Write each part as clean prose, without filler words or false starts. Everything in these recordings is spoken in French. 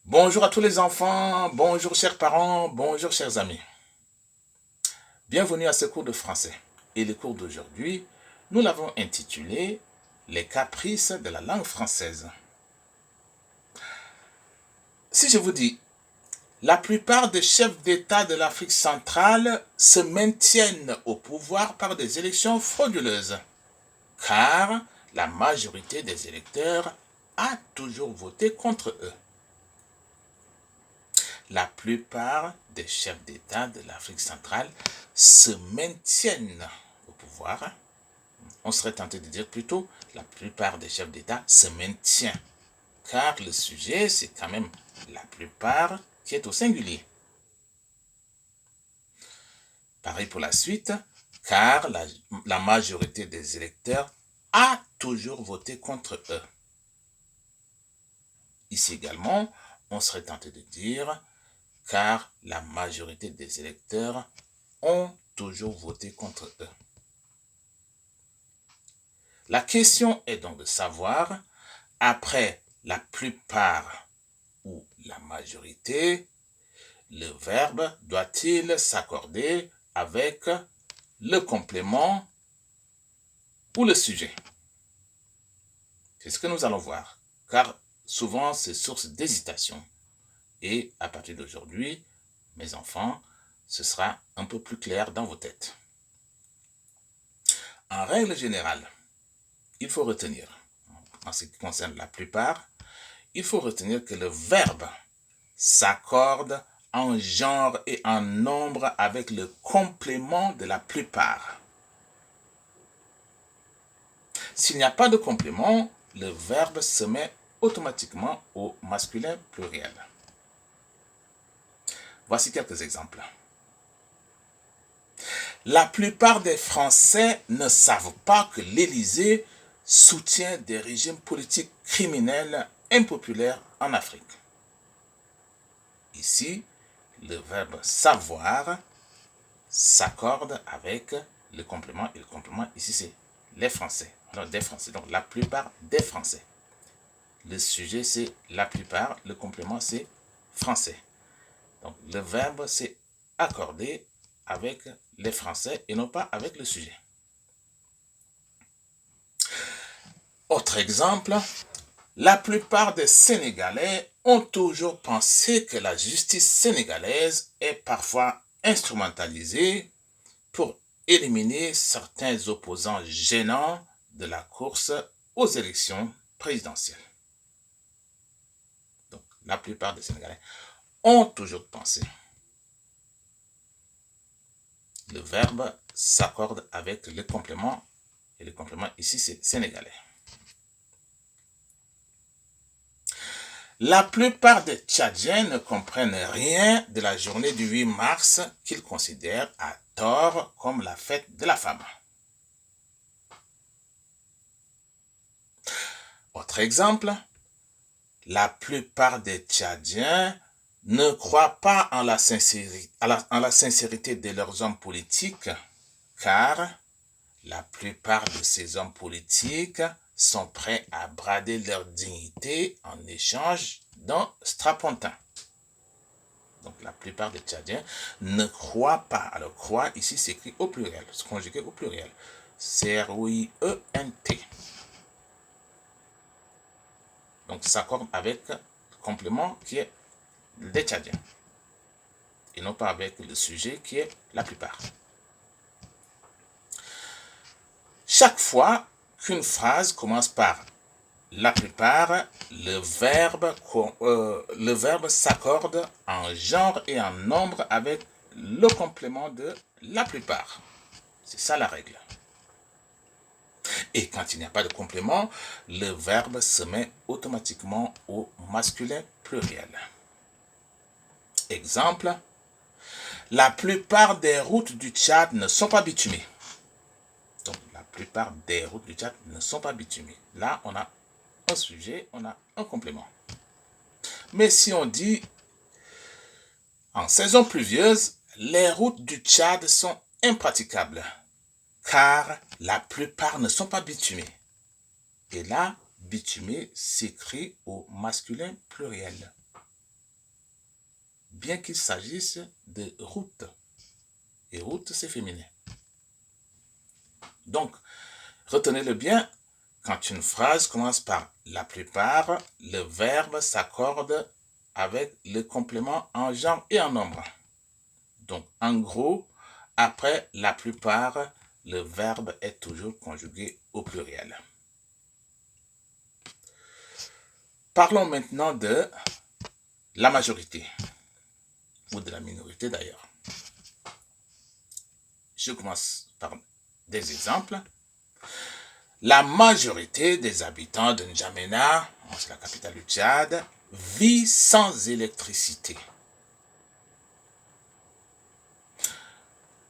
Bonjour à tous les enfants, bonjour chers parents, bonjour chers amis. Bienvenue à ce cours de français. Et le cours d'aujourd'hui, nous l'avons intitulé « Les caprices de la langue française ». Si je vous dis, la plupart des chefs d'État de l'Afrique centrale se maintiennent au pouvoir par des élections frauduleuses, car la majorité des électeurs a toujours voté contre eux. La plupart des chefs d'État de l'Afrique centrale se maintiennent au pouvoir. On serait tenté de dire plutôt, la plupart des chefs d'État se maintiennent. Car le sujet, c'est quand même la plupart qui est au singulier. Pareil pour la suite, car la majorité des électeurs a toujours voté contre eux. Ici également, on serait tenté de dire car la majorité des électeurs ont toujours voté contre eux. La question est donc de savoir, après la plupart ou la majorité, le verbe doit-il s'accorder avec le complément ou le sujet? C'est ce que nous allons voir, car souvent c'est source d'hésitation. Et à partir d'aujourd'hui, mes enfants, ce sera un peu plus clair dans vos têtes. En règle générale, il faut retenir, en ce qui concerne la plupart, il faut retenir que le verbe s'accorde en genre et en nombre avec le complément de la plupart. S'il n'y a pas de complément, le verbe se met automatiquement au masculin pluriel. Voici quelques exemples. La plupart des Français ne savent pas que l'Élysée soutient des régimes politiques criminels impopulaires en Afrique. Ici, le verbe savoir s'accorde avec le complément, et le complément ici c'est les Français, non des Français, donc la plupart des Français. Le sujet c'est la plupart, le complément c'est français. Donc le verbe c'est accordé avec les Français et non pas avec le sujet. Autre exemple, la plupart des Sénégalais ont toujours pensé que la justice sénégalaise est parfois instrumentalisée pour éliminer certains opposants gênants de la course aux élections présidentielles. Donc, la plupart des Sénégalais ont toujours pensé. Le verbe s'accorde avec le complément, et le complément ici c'est sénégalais. La plupart des Tchadiens ne comprennent rien de la journée du 8 mars qu'ils considèrent à tort comme la fête de la femme. Autre exemple, la plupart des Tchadiens ne croient pas en la sincérité de leurs hommes politiques, car la plupart de ces hommes politiques sont prêts à brader leur dignité en échange d'un strapontin. Donc la plupart des Tchadiens ne croient pas. Alors croire ici s'écrit au pluriel, c'est conjugué au pluriel. C-R-O-I-E-N-T. Donc ça s'accorde avec le complément qui est des Tchadiens. Et non pas avec le sujet qui est la plupart. Chaque fois qu'une phrase commence par la plupart, le verbe s'accorde en genre et en nombre avec le complément de la plupart. C'est ça la règle. Et quand il n'y a pas de complément, le verbe se met automatiquement au masculin pluriel. Exemple, la plupart des routes du Tchad ne sont pas bitumées. Donc la plupart des routes du Tchad ne sont pas bitumées. Là, on a un sujet, on a un complément. Mais si on dit en saison pluvieuse, les routes du Tchad sont impraticables, car la plupart ne sont pas bitumées. Et là, bitumé s'écrit au masculin pluriel. bien qu'il s'agisse de route. Et route, c'est féminin. Donc, retenez-le bien, quand une phrase commence par la plupart, le verbe s'accorde avec le complément en genre et en nombre. Donc, en gros, après la plupart, le verbe est toujours conjugué au pluriel. Parlons maintenant de la majorité, ou de la minorité d'ailleurs. Je commence par des exemples. La majorité des habitants de N'Djamena, c'est la capitale du Tchad, vit sans électricité.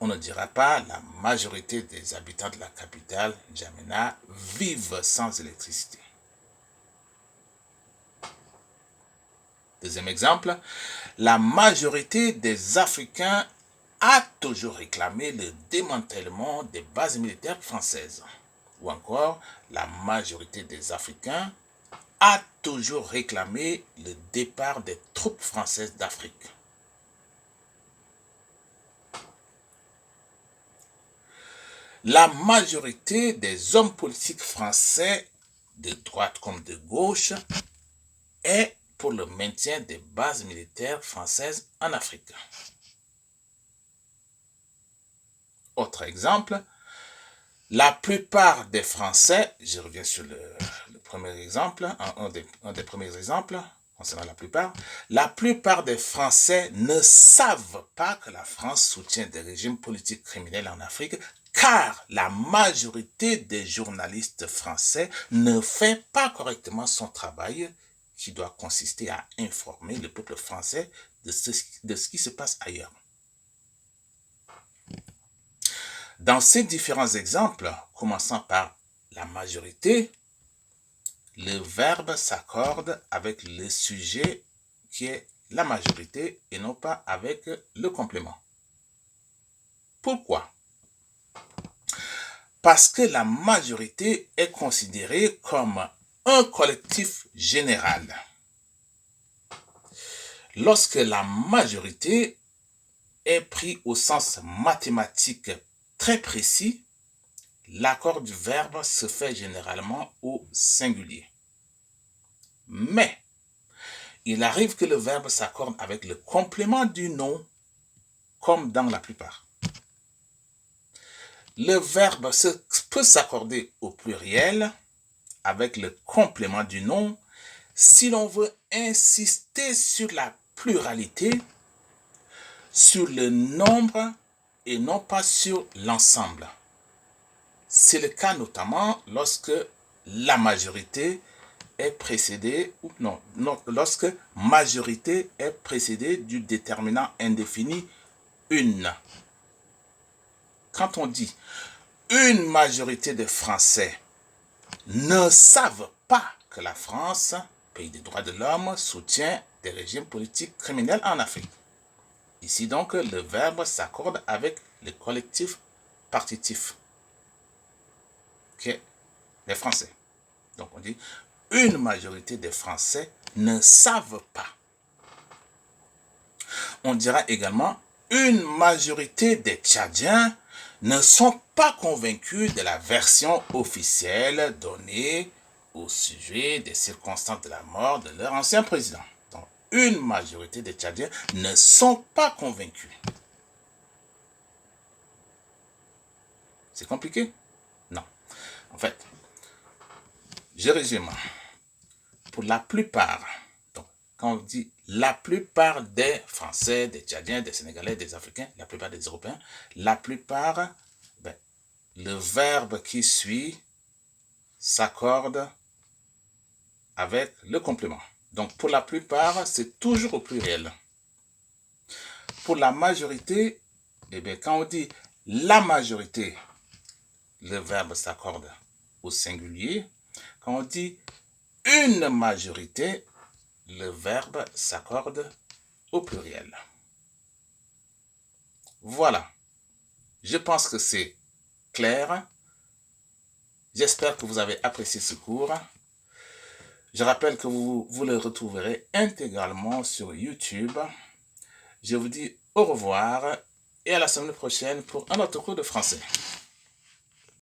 On ne dira pas la majorité des habitants de la capitale, N'Djamena, vivent sans électricité. Deuxième exemple, la majorité des Africains a toujours réclamé le démantèlement des bases militaires françaises. Ou encore, la majorité des Africains a toujours réclamé le départ des troupes françaises d'Afrique. La majorité des hommes politiques français, de droite comme de gauche, est pour le maintien des bases militaires françaises en Afrique. Autre exemple, la plupart des Français, je reviens sur le premier exemple, un des premiers exemples concernant la plupart des Français ne savent pas que la France soutient des régimes politiques criminels en Afrique, car la majorité des journalistes français ne fait pas correctement son travail, qui doit consister à informer le peuple français de ce qui se passe ailleurs. Dans ces différents exemples, commençant par la majorité, le verbe s'accorde avec le sujet qui est la majorité et non pas avec le complément. Pourquoi? Parce que la majorité est considérée comme un collectif général. Lorsque la majorité est prise au sens mathématique très précis, l'accord du verbe se fait généralement au singulier. Mais, il arrive que le verbe s'accorde avec le complément du nom, comme dans la plupart. Le verbe peut s'accorder au pluriel avec le complément du nom si l'on veut insister sur la pluralité, sur le nombre et non pas sur l'ensemble. C'est le cas notamment lorsque la majorité est précédée, ou non, lorsque majorité est précédée du déterminant indéfini une. Quand on dit une majorité de Français ne savent pas que la France, pays des droits de l'homme, soutient des régimes politiques criminels en Afrique. Ici donc, le verbe s'accorde avec le collectif partitif, qui est les Français. Donc on dit, une majorité des Français ne savent pas. On dira également, une majorité des Tchadiens ne sont pas convaincus de la version officielle donnée au sujet des circonstances de la mort de leur ancien président. Donc, une majorité des Tchadiens ne sont pas convaincus. C'est compliqué? Non. En fait, je résume. Pour la plupart, donc, quand on dit la plupart des Français, des Tchadiens, des Sénégalais, des Africains, la plupart des Européens, la plupart, le verbe qui suit s'accorde avec le complément. Donc, pour la plupart, c'est toujours au pluriel. Pour la majorité, quand on dit la majorité, le verbe s'accorde au singulier. Quand on dit une majorité, le verbe s'accorde au pluriel. Voilà. Je pense que c'est clair. J'espère que vous avez apprécié ce cours. Je rappelle que vous le retrouverez intégralement sur YouTube. Je vous dis au revoir et à la semaine prochaine pour un autre cours de français.